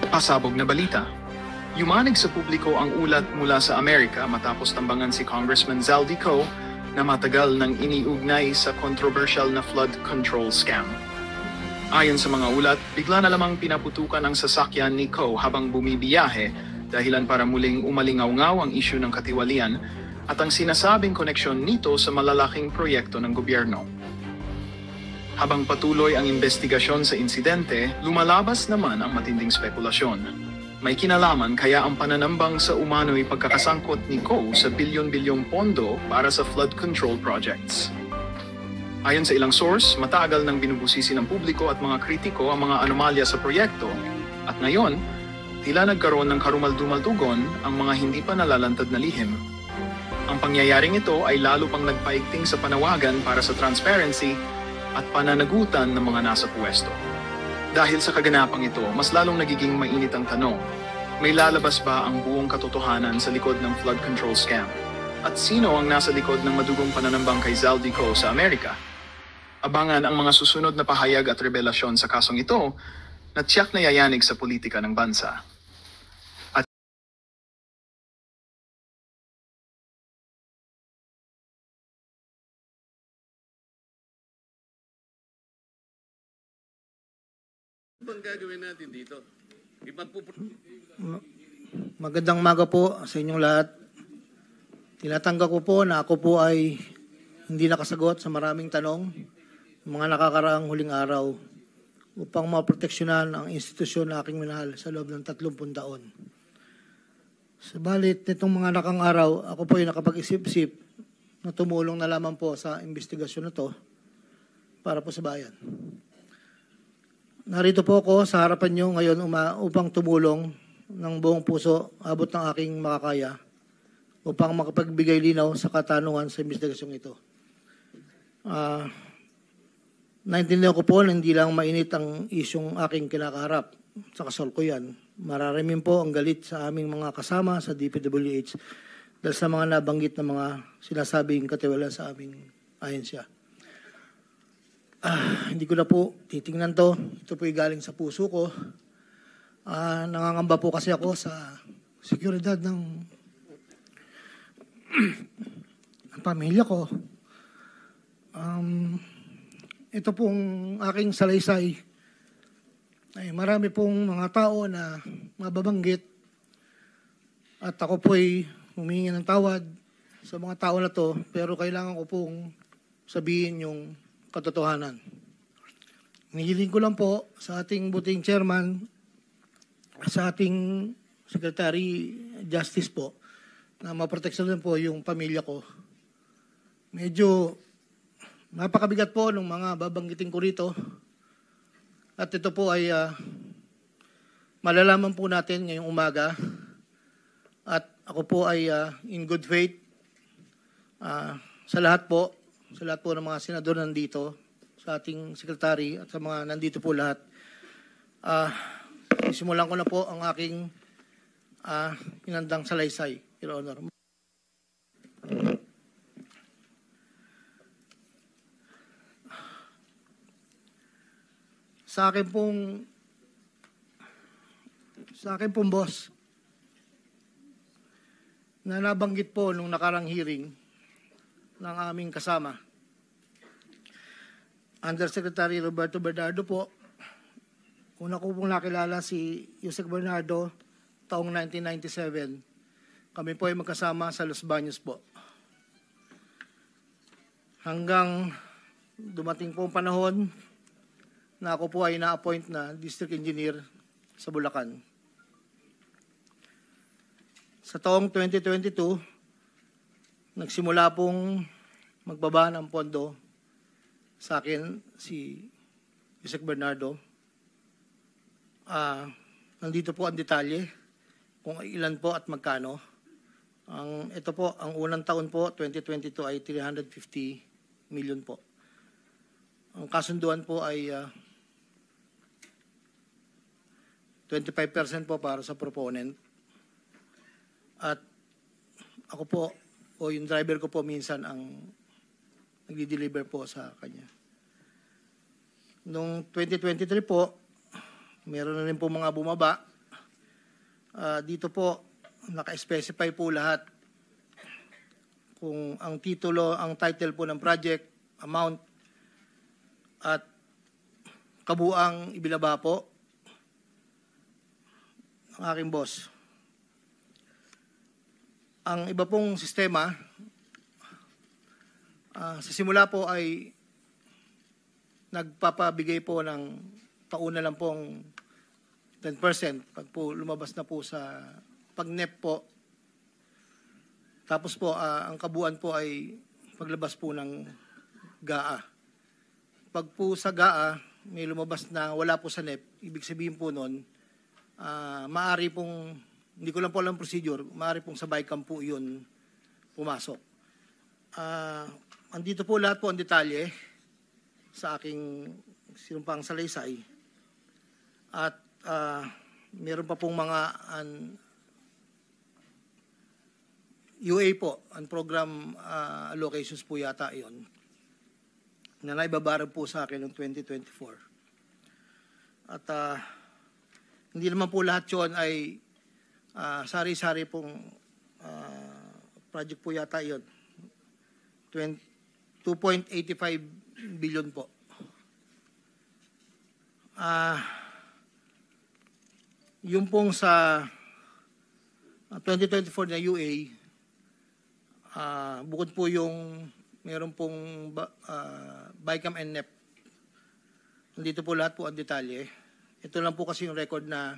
Pasabog na balita. Yumanig sa publiko ang ulat mula sa Amerika matapos tambangan si Congressman Zaldico na matagal nang iniugnay sa controversial na flood control scam. Ayon sa mga ulat, bigla na lamang pinaputukan ang sasakyan ni Co habang bumibiyahe dahilan para muling umalingaw-ngaw ang isyu ng katiwalian at ang sinasabing koneksyon nito sa malalaking proyekto ng gobyerno. Habang patuloy ang investigasyon sa insidente, lumalabas naman ang matinding spekulasyon. May kinalaman kaya ang pananambang sa umano'y pagkakasangkot ni Co sa bilyon-bilyong pondo para sa flood control projects. Ayon sa ilang source, matagal nang binubusisi ng publiko at mga kritiko ang mga anomalya sa proyekto at ngayon, tila nagkaroon ng karumal-dumal-tugon ang mga hindi pa nalalantad na lihim. Ang pangyayaring ito ay lalo pang nagpaigting sa panawagan para sa transparency at pananagutan ng mga nasa puwesto. Dahil sa kaganapang ito, mas lalong nagiging mainit ang tanong, may lalabas ba ang buong katotohanan sa likod ng flood control scam? At sino ang nasa likod ng madugong pananambang kay Zaldico sa Amerika? Abangan ang mga susunod na pahayag at revelasyon sa kasong ito na tiyak na yayanig sa politika ng bansa. Ano bang gagawin natin dito? Magandang umaga po sa inyong lahat. Tinatanggap ko po na ako po ay hindi nakasagot sa maraming tanong mga nakakaraang huling araw upang maproteksyonan ang institusyon na aking minahal sa loob ng 30 taon. Subalit nitong mga nakang araw, ako po ay nakapag-isip-isip na tumulong na lamang po sa investigasyon na to para po sa bayan. Narito po ako sa harapan nyo ngayon upang tumulong ng buong puso abot ng aking makakaya upang makapagbigay linaw sa katanungan sa investigasyong ito. Naintindihan ko po na hindi lang mainit ang isyong aking kinakaharap sa kasalukuyan. Mararamin po ang galit sa aming mga kasama sa DPWH dahil sa mga nabanggit na mga sinasabing katiwala sa aming ahensya. Hindi ko na po titingnan to. Ito po ay galing sa puso ko. Nangangamba po kasi ako sa seguridad ng pamilya ko. Ito pong aking salaysay ay marami pong mga tao na mababanggit at ako po ay humingi ng tawad sa mga tao na to, pero kailangan ko pong sabihin yung katotohanan. Nihiling ko lang po sa ating buting chairman, sa ating Secretary Justice po, na maproteksyonan po yung pamilya ko. Medyo napakabigat po ng mga babanggitin ko rito. At ito po ay malalaman po natin ngayong umaga. At ako po ay in good faith sa lahat po ng mga senador nandito, sa ating sekretary at sa mga nandito po lahat. Simulan ko na po ang aking pinandang salaysay, Your Honor. Sa akin pong boss, na nabanggit po nung nakarang hearing ng aming kasama, Undersecretary Roberto Bernardo po. Una ko pong nakilala si Yusek Bernardo taong 1997. Kami po ay magkasama sa Los Baños po. Hanggang dumating po ang panahon na ako po ay na-appoint na District Engineer sa Bulacan. Sa taong 2022, nagsimula pong magbaba ng pondo sa akin si Yusek Bernardo. Nandito po ang detalye kung ilan po at magkano. Ito po, ang unang taon po, 2022 ay 350 million po. Ang kasunduan po ay 25% po para sa proponent. At ako po, o yung driver ko po minsan ang nagdi-deliver po sa kanya. Noong 2023 po, meron na rin po mga bumaba Dito po, naka-specify po lahat kung ang titulo, ang title po ng project, amount, at kabuang ibinaba po ng aking boss. Ang iba pong sistema, sa simula po ay nagpapabigay po ng tauna lang pong 10%. Pag po lumabas na po sa pag-NEP po, tapos po ang kabuuan po ay paglabas po ng GAA. Pag po sa GAA may lumabas na wala po sa NEP, ibig sabihin po nun, maaari pong, hindi ko lang po alam procedure, maaari pong sa BICAM po yun pumasok. Andito po lahat po ang detalye sa aking sinumpang salaysay. At meron pa pong mga UA po, program allocations po yata yon na naibabarag po sa akin noong 2024. At hindi naman po lahat yon ay sari-sari pong project po yata yon. 2.85 billion po. Yung pong sa 2024 na UA, bukod po yung meron pong BICAM and NEP. Nandito po lahat po ang detalye. Ito lang po kasi yung record na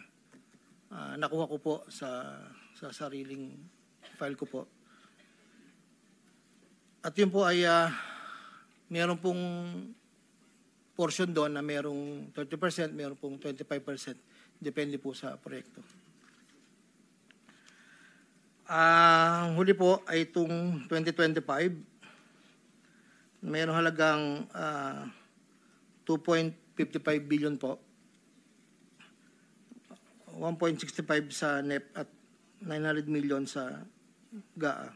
nakuha ko po sa sariling file ko po. At yun po ay meron pong portion doon na merong 30%, meron pong 25%. Depende po sa proyekto. Ang huli po ay itong 2025. Mayroong halagang 2.55 billion po. 1.65 sa NEP at 900 million sa GAA.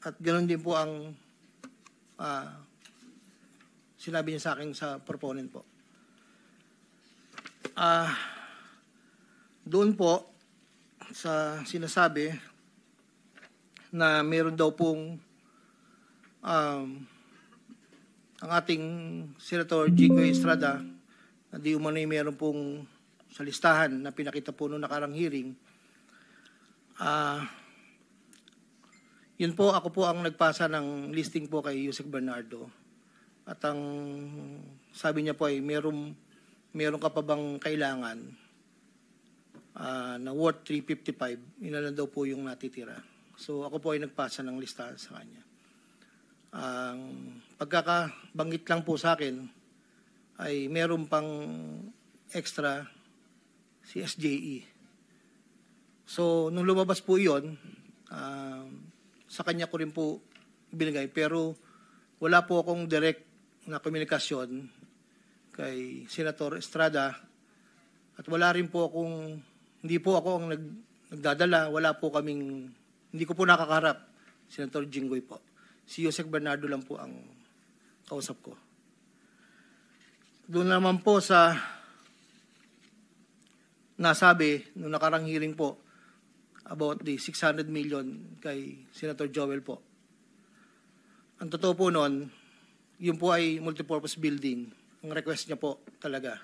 At ganoon din po ang sinabi niya sa akin sa proponent po. Doon po sa sinasabi na meron daw pong ang ating Senator Jinggoy Estrada na di umano'y meron pong sa listahan na pinakita po noong nakarang hearing. Yun po, ako po ang nagpasa ng listing po kay Yusek Bernardo. At ang sabi niya po ay meron ka pa bang kailangan na worth 355, inalan daw po yung natitira. So ako po ay nagpasa ng listahan sa kanya. Ang pagkakabanggit lang po sa akin ay meron pang extra si SJE. So nung lumabas po yun, sa kanya ko rin po binigay. Pero wala po akong direct na komunikasyon kay Senator Estrada at wala rin po akong, hindi po ako ang nagdadala, wala po kaming, hindi ko po nakakaharap Senator Jinggoy po. Si Yusek Bernardo lang po ang kausap ko. Doon naman po sa nasabi nung nakarang hearing po about the 600 million kay Senator Joel po. Ang totoo po noon, yun po ay multipurpose building. Ang request niya po talaga.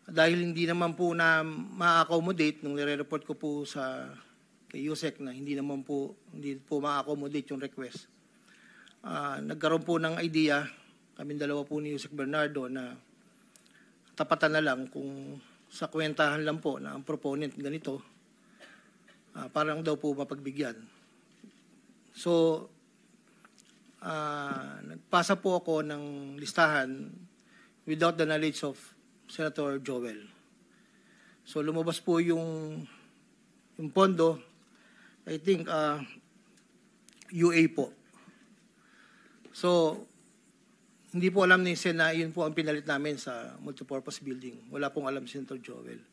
Dahil hindi naman po na ma-accommodate nung nire-report ko po sa kay Yusek na hindi po ma-accommodate yung request. Nagkaroon po ng idea, kaming dalawa po ni Yusek Bernardo na tapatan na lang kung sa kwentahan lang po na ang proponent ganito, parang daw po mapagbigyan. So, nagpasa po ako ng listahan without the knowledge of Senator Joel. So, lumabas po yung pondo, I think, UA po. So, hindi po alam ni Sen na yun po ang pinalit namin sa multipurpose building. Wala pong alam si Senator Joel.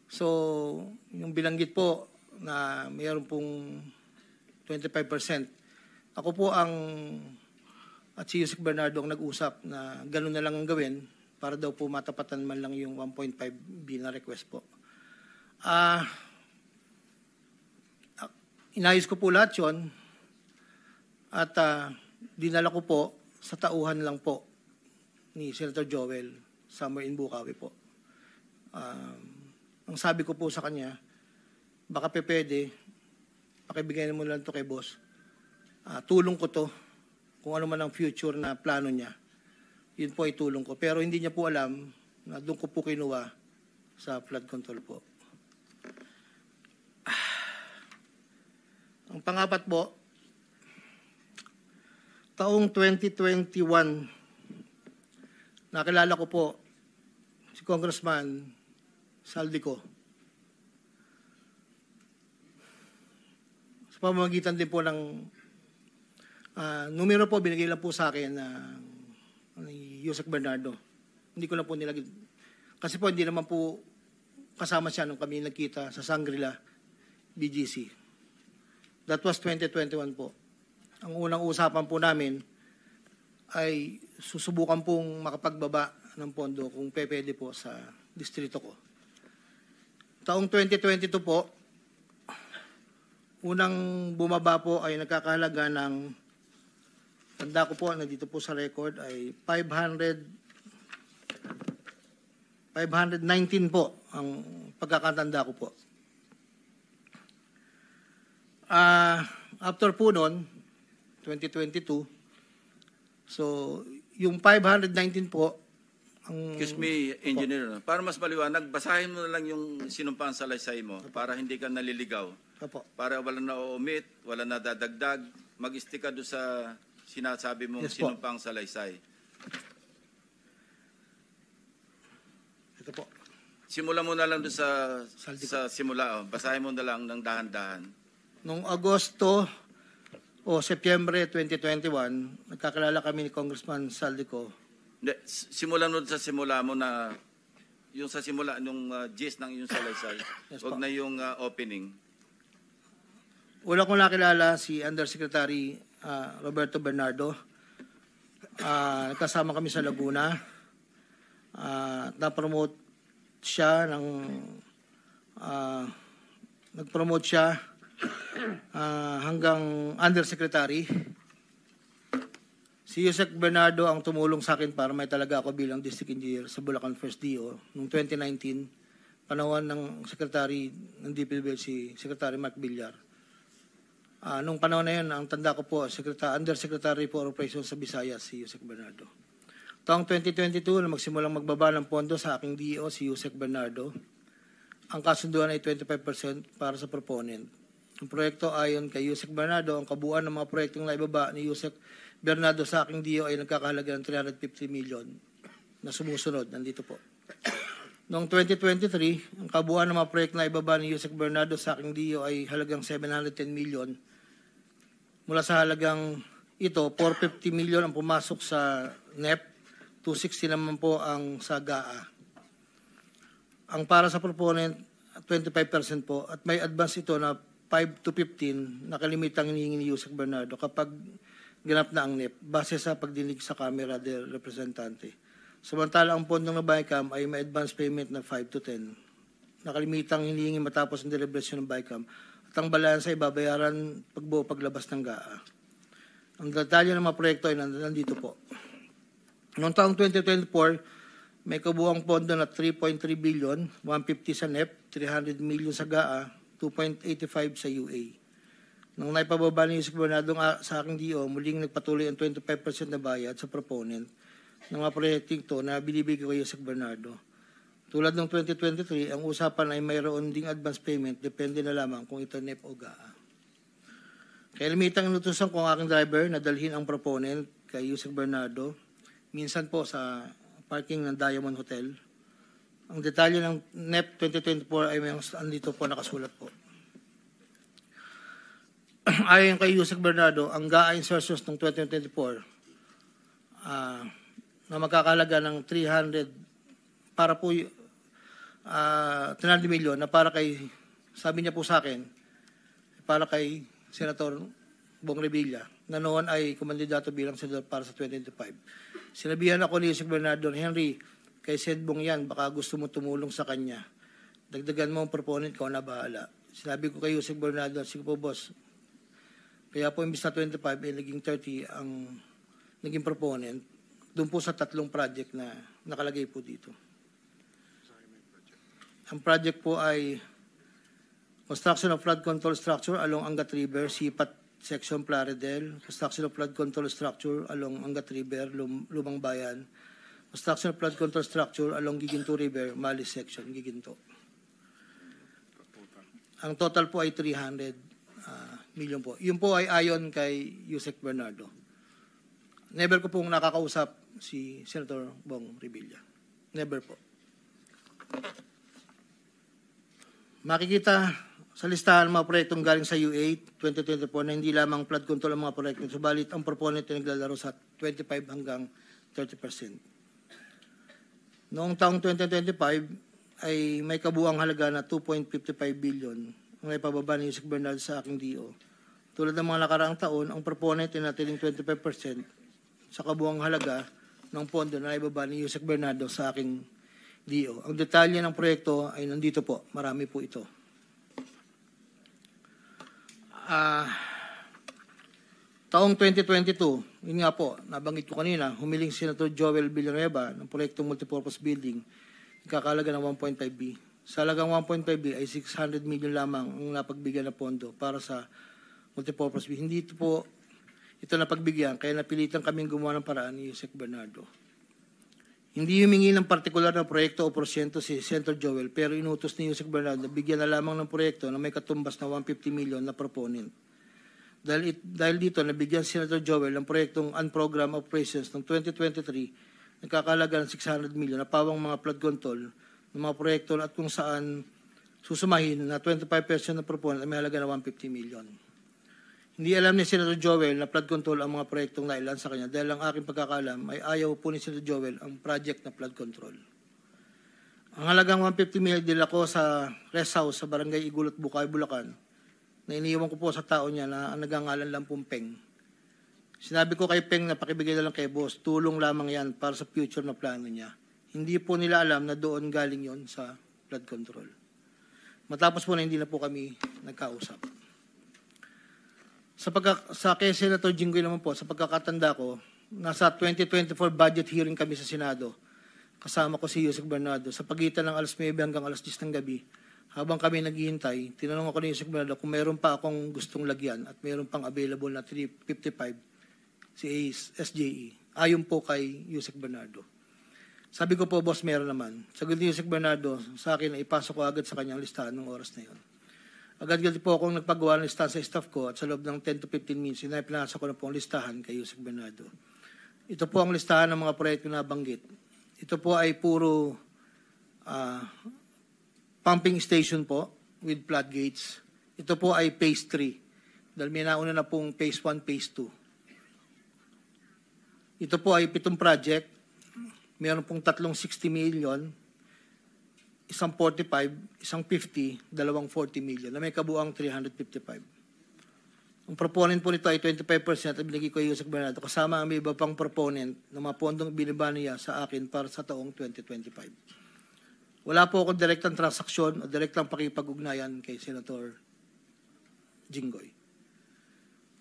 So, yung bilanggit po na mayroon pong 25%. Ako po at si Yusek Bernardo ang nag-usap na gano'n na lang ang gawin para daw po matapatan man lang yung 1.5 B na request po. Ah, inayos ko po lahat yun at dinala ko po sa tauhan lang po ni Senator Joel somewhere in Bukawi po. Ang sabi ko po sa kanya, baka pwede, pakibigyan mo lang to kay boss. Tulong ko to, kung ano man ang future na plano niya, yun po ay tulong ko. Pero hindi niya po alam na doon ko po kinuha sa flood control po. Ang pangapat po, taong 2021, nakilala ko po si Congressman Saldico. Sa pamamagitan din po ng numero po, binigay lang po sa akin ni Yusek Bernardo. Hindi ko lang po nilagay. Kasi po hindi naman po kasama siya nung kami nagkita sa Shangri-La, BGC. That was 2021 po. Ang unang usapan po namin ay susubukan pong makapagbaba ng pondo kung pwede po sa distrito ko. Taong 2022 po, unang bumaba po ay nagkakahalaga ng, tanda ko po, nandito po sa record, ay 519 po ang pagkakatanda ko po. After po noon, 2022, so yung 519 po, ang... Excuse me, Engineer. Para mas maliwanag, basahin mo na lang yung sinumpang salaysay mo para hindi ka naliligaw. Opo. Para wala na omit, wala na dadagdag, mag-stick ka doon sa sinasabi mong Yes po. sinumpang salaysay. Ito po. Simula mo na lang doon Saldi sa simula. Basahin mo na lang ng dahan-dahan. Noong Agosto o Setyembre 2021, nagkakilala kami ni Congressman Saldico. Hindi, simulan mo sa simula mo na, yung sa simula, nung gist ng yung salaysay. Yes Huwag po. na yung opening. Una kong nakilala si Undersecretary Roberto Bernardo. Nagkasama kami sa Laguna. Na-promote siya ng nag-promote siya hanggang undersecretary. Si Yusek Bernardo ang tumulong sa akin para may talaga ako bilang district engineer sa Bulacan First DO noong 2019, panahon ng secretary ng DPWH si Secretary Mark Villar. Nung panahon na yun, ang tanda ko po, Undersecretary for Operations sa Visayas, si Yusek Bernardo. Taong 2022, na magsimulang magbaba ng pondo sa aking DO, si Yusek Bernardo, ang kasunduan ay 25% para sa proponent. Ang proyekto ayon kay Yusek Bernardo, ang kabuuan ng mga proyektong naibaba ni Yusek Bernardo sa aking DO ay nagkakahalaga ng 350 million na sumusunod. Nandito po. Noong 2023, ang kabuuan ng mga proyekto na ibaba ni Yusek Bernardo sa aking DO ay halagang 710 million. Mula sa halagang ito, 450 million ang pumasok sa NEP, 260 naman po ang sa GAA. Ang para sa proponent, 25% po, at may advance ito na 5 to 15 na kalimitang hinihingi ni Yusek Bernardo kapag ganap na ang NEP base sa pagdinig sa Kamera del Representante. Samantala, ang pondong na BICAM ay may advance payment na 5 to 10 na kalimitang hinihingi matapos ang deliberasyon ng BICAM at ang balansa ay babayaran pagbuo paglabas ng GAA. Ang detalye ng mga proyekto ay nandito po. Noong taong 2024, may kabuuang pondo na 3.3 billion, 150 sa NEP, 300 million sa GAA, 2.85 sa UA. Nang naipababa ni Yusek Bernardo sa aking DO, muling nagpatuloy ang 25% na bayad sa proponent ng mga proyekting ito na binibigay ko kay Yusek Bernardo. Tulad ng 2023, ang usapan ay mayroon ding advance payment, depende na lamang kung ito NEP o GAA. Kaya limitang inutusan ko ang aking driver na dalhin ang proponent kay Yusek Bernardo, minsan po sa parking ng Diamond Hotel. Ang detalye ng NEP 2024 ay may andito po nakasulat po. Ayon kay Yusek Bernardo, ang GAA insertions ng 2024 na magkakalaga ng 300 para po 300 million na para kay, sabi niya po sa akin, para kay Senator Bong Revilla na noon ay kumandidato bilang senador para sa 2025. Sinabihan ako ni Yusek Bernardo, Henry, kay Sed Bong yan, baka gusto mo tumulong sa kanya. dagdagan mo ang proponent ko na bahala. Sinabi ko kay Yusek Bernardo, sige po boss, kaya po imbis na 25, naging 30 ang naging proponent, doon po sa 3 project na nakalagay po dito. Ang project po ay construction of flood control structure along Angat River, Sipat Section Plaridel, construction of flood control structure along Angat River, Lumang Bayan, construction of flood control structure along Giginto River, Mali Section, Giginto. Ang total po ay 300 million po. Yun po ay ayon kay Yusek Bernardo. Never ko pong nakakausap si Senator Bong Revilla. Never po. Makikita sa listahan ng mga proyektong galing sa U8 2024 na hindi lamang flood control ang mga proyekto, subalit ang proponent ay naglalaro sa 25 hanggang 30%. Noong taong 2025 ay may kabuuang halaga na 2.55 billion ang naipababa ni Yusek Bernardo sa aking DO. Tulad ng mga nakaraang taon, ang proponent ay natiling 25% sa kabuuang halaga ng pondo na naibaba ni Yusek Bernardo sa aking DO. Ang detalye ng proyekto ay nandito po. Marami po ito. Taong 2022, yun nga po, nabanggit ko kanina, humiling si Senator Joel Villanueva ng proyektong multipurpose building, kakalaga ng 1.5B. Sa halagang 1.5B ay 600 million lamang ang napagbigyan na pondo para sa multipurpose building. Hindi ito po ito napagbigyan, kaya napilitan kaming gumawa ng paraan ni Yusek Bernardo. Hindi humingi ng partikular na proyekto o porsyento si Senator Joel, pero inutos ni Yusek Bernardo na bigyan na lamang ng proyekto na may katumbas na 150 million na proponent. Dahil dito, nabigyan si Senator Joel ng proyektong unprogrammed operations ng 2023 nagkakalaga ng 600 million na pawang mga flood control ng mga proyekto at kung saan susumahin na 25% ng proponent ay may halaga na 150 million. Hindi alam ni Senator Joel na flood control ang mga proyektong nailan sa kanya dahil ang aking pagkakalam ay ayaw po ni Senator Joel ang project na flood control. Ang halagang 150 million dila ko sa rest house sa Barangay Igulot, Bukay, Bulacan na iniiwan ko po sa tao niya na ang nagangalan lang pong Peng. Sinabi ko kay Peng na pakibigay na lang kay boss, tulong lamang yan para sa future na plano niya. Hindi po nila alam na doon galing yon sa flood control. Matapos po na hindi na po kami nagkausap. Sa kay Senator Jinggoy naman po, sa pagkakatanda ko, nasa 2024 budget hearing kami sa Senado. Kasama ko si Yusek Bernardo. Sa pagitan ng alas 9 hanggang alas 10 ng gabi, habang kami naghihintay, tinanong ako ni Yusek Bernardo kung mayroon pa akong gustong lagyan at mayroon pang available na 355 si SJE. Ayon po kay Yusek Bernardo. Sabi ko po, boss, meron naman. Sagot ni Yusek Bernardo sa akin na ipasok ko agad sa kanyang listahan ng oras na yun. Agad-agad po akong nagpagawa ng listahan sa staff ko at sa loob ng 10 to 15 minutes, pinasa ko na po ang listahan kay Yusek Bernardo. Ito po ang listahan ng mga proyekto na banggit. Ito po ay puro pumping station po with floodgates. Ito po ay phase 3 dahil may nauna na pong phase 1, phase 2. Ito po ay 7 project. Meron pong 360 million, isang 45, isang 50, dalawang 40 million na may kabuang 355. Ang proponent po nito ay 25% at binigay ko yung Yusek Bernardo kasama ang may iba pang proponent ng mga pondong binaba niya sa akin para sa taong 2025. Wala po akong direktang transaksyon o direktang pakipag-ugnayan kay Senator Jinggoy.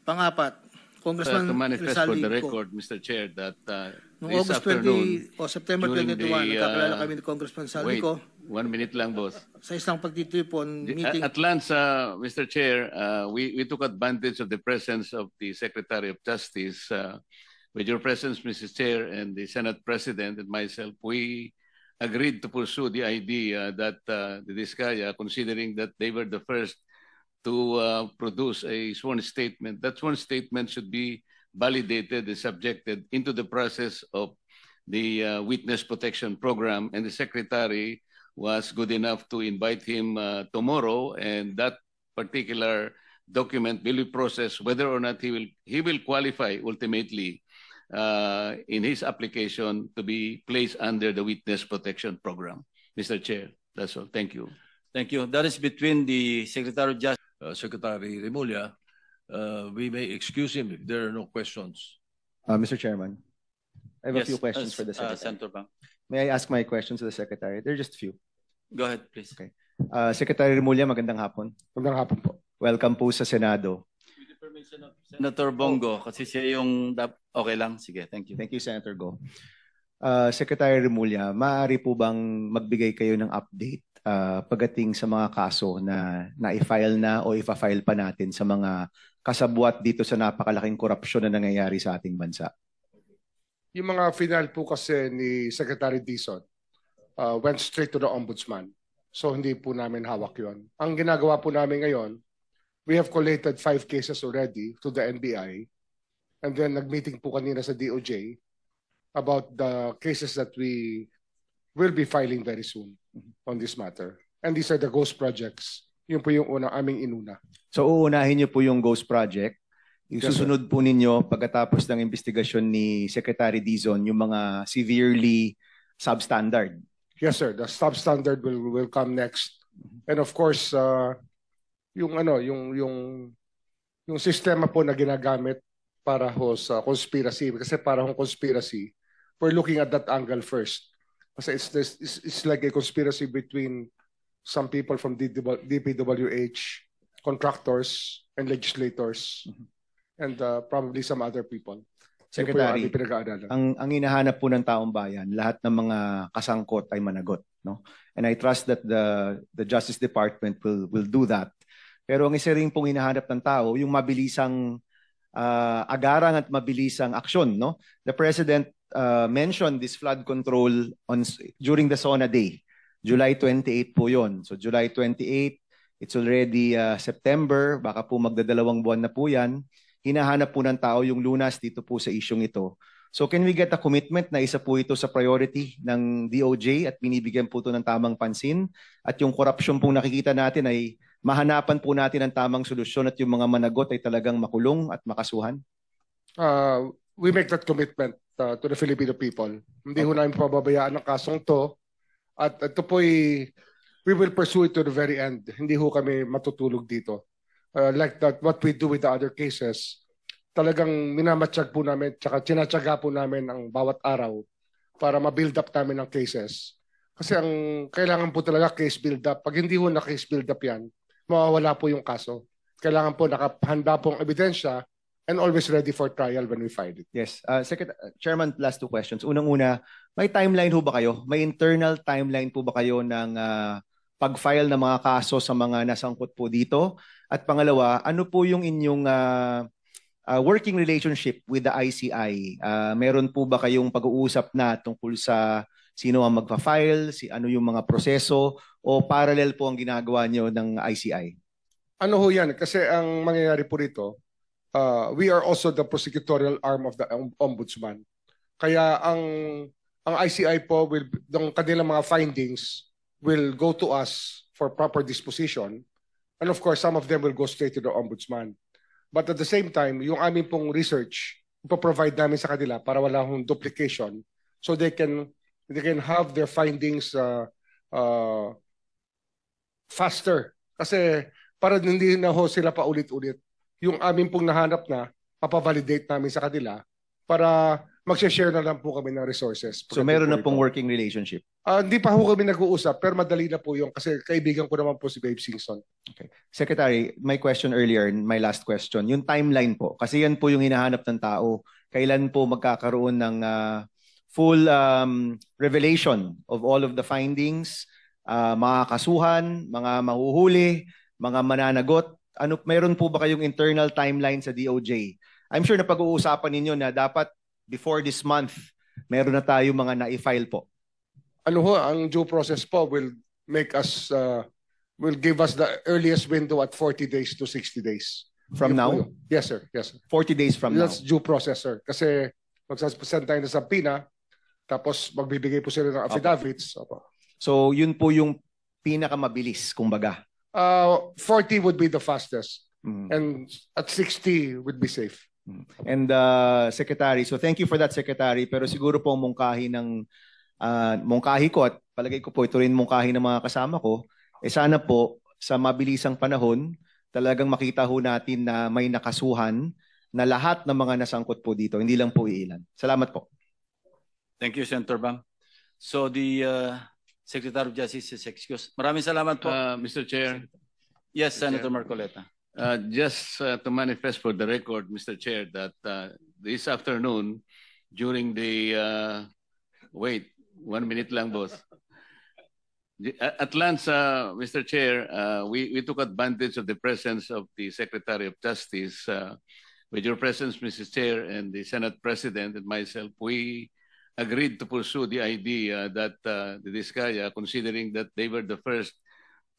Pangapat, Congressman to manifest for the Rizal record, Mr. Chair, that noong this August afternoon, 20 o September during 21, nagkakilala kami ni Congressman Saldico wait, 1 minute lang, boss. sa isang pagtitipon meeting. At Lance, Mr. Chair, we took advantage of the presence of the Secretary of Justice. With your presence, Mrs. Chair, and the Senate President and myself, we agreed to pursue the idea that the Diskaya, considering that they were the first to produce a sworn statement, that sworn statement should be validated and subjected into the process of the witness protection program, and the Secretary was good enough to invite him tomorrow, and that particular document will be processed whether or not he will qualify ultimately in his application to be placed under the witness protection program. Mr. Chair, that's all. Thank you. Thank you. That is between the Secretary of Justice. Secretary Remulla, we may excuse him if there are no questions. Mr. Chairman, I have a Yes, few questions for the Secretary. Senator Bang. May I ask my questions to the Secretary? They're just few. Go ahead, please. Okay. Secretary Remulla, magandang hapon. Magandang hapon po. Welcome po sa Senado. Senator Bongo, kasi siya yung... Okay lang, sige, thank you. Thank you, Senator Go. Secretary Remulla, maaari po bang magbigay kayo ng update pagdating sa mga kaso na na-file na o ifa-file pa natin sa mga kasabwat dito sa napakalaking korupsyon na nangyayari sa ating bansa? Yung mga final po kasi ni Secretary Dizon went straight to the Ombudsman. So hindi po namin hawak yun. Ang ginagawa po namin ngayon, we have collated 5 cases already to the NBI. And then nag-meeting po kanina sa DOJ about the cases that we will be filing very soon on this matter. And these are the ghost projects. Yun po yung aming inuna. So uunahin niyo po yung Ghost Project. Isusunod po ninyo pagkatapos ng investigasyon ni Secretary Dizon yung mga severely substandard. Yes, sir. The substandard will come next. And of course, yung sistema po na ginagamit para ho sa conspiracy, kasi para hong conspiracy, we're looking at that angle first. Kasi it's like a conspiracy between some people from DPWH, contractors, and legislators, and probably some other people. Secretary, ang hinahanap po ng taong bayan, lahat ng mga kasangkot ay managot, no? And I trust that the Justice Department will do that. Pero ang isa rin pong hinahanap ng tao, yung mabilisang agarang at mabilisang aksyon, no? The President mentioned this flood control during the SONA Day. July 28 po yon. So July 28, it's already September, baka po magdadalawang buwan na po yan. Hinahanap po ng tao yung lunas dito po sa isyong ito. So can we get a commitment na isa po ito sa priority ng DOJ at binibigyan po ito ng tamang pansin at yung korupsyon pong nakikita natin ay mahanapan po natin ang tamang solusyon at yung mga managot ay talagang makulong at makasuhan? We make that commitment to the Filipino people. Hindi ho namin pababayaan ang kasong to at ito po we will pursue it to the very end. Hindi ho kami matutulog dito. Like that, what we do with the other cases, talagang minamatsyag po namin, tsaka tinatsaga po namin ang bawat araw para ma-build up namin ang cases. Kasi ang kailangan po talaga case build up. Pag hindi ho na case build up yan, mawawala po yung kaso. Kailangan po nakahanda pong ebidensya and always ready for trial when we file it. Yes. Chairman, last 2 questions. Unang-una, may timeline ho ba kayo? May internal timeline po ba kayo ng pag-file ng mga kaso sa mga nasangkot po dito? At pangalawa, ano po yung inyong working relationship with the ICI? Meron po ba kayong pag-uusap na tungkol sa sino ang magpa-file, ano yung mga proseso, o parallel po ang ginagawa nyo ng ICI? Ano ho yan? Kasi ang mangyayari po rito, we are also the prosecutorial arm of the Ombudsman. Kaya ang ICI po, ng kanilang mga findings will go to us for proper disposition. And of course, some of them will go straight to the Ombudsman. But at the same time, yung aming pong research, ipoprovide namin sa kanila para wala hong duplication so they can have their findings faster. Kasi para hindi na ho sila pa ulit-ulit. Yung aming pong nahanap na, papavalidate namin sa kanila para mag-share na lang po kami ng resources. So meron na pong working relationship? Hindi pa ho kami nag-uusap, pero madali na po yung kasi kaibigan ko naman po si Babe Singson. Okay. Secretary, my question earlier, my last question, yung timeline po, kasi yan po yung hinahanap ng tao. Kailan po magkakaroon ng full revelation of all of the findings, mga kasuhan, mga mahuhuli, mga mananagot? Meron po ba kayong internal timeline sa DOJ? I'm sure na pag-uusapan ninyo na dapat before this month, meron na tayo mga na-file po. Ang due process po will give us the earliest window at 40 days to 60 days. From now? Yes, sir. Yes, sir. 40 days from now? That's due process, sir. Kasi magsasend tayo sa PINA, tapos magbibigay po sila ng affidavits. Okay. So, yun po yung pinakamabilis, kumbaga. 40 would be the fastest. And at 60 would be safe. And Secretary, so thank you for that, Secretary. Pero siguro po mungkahi ko at palagay ko po ito rin mungkahi ng mga kasama ko, sana po sa mabilisang panahon talagang makita ho natin na may nakasuhan na lahat ng mga nasangkot po dito, hindi lang po iilan. Salamat po. Thank you, Senator Bang. So the Secretary of Justice is excused. Maraming salamat po. Mr. Chair, Yes, Mr. Senator Chair. Marcoleta. just to manifest for the record, Mr. Chair, that this afternoon, during the wait, 1 minute lang, boss. At lunch, Mr. Chair, we took advantage of the presence of the Secretary of Justice. With your presence, Mrs. Chair, and the Senate President and myself, we agreed to pursue the idea that the Diskaya, considering that they were the first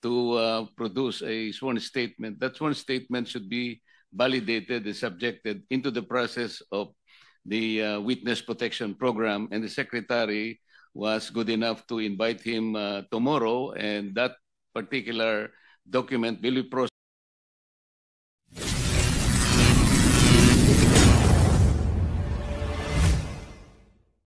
to produce a sworn statement, that sworn statement should be validated and subjected into the process of the Witness Protection Program, and the Secretary was good enough to invite him tomorrow, and that particular document will be processed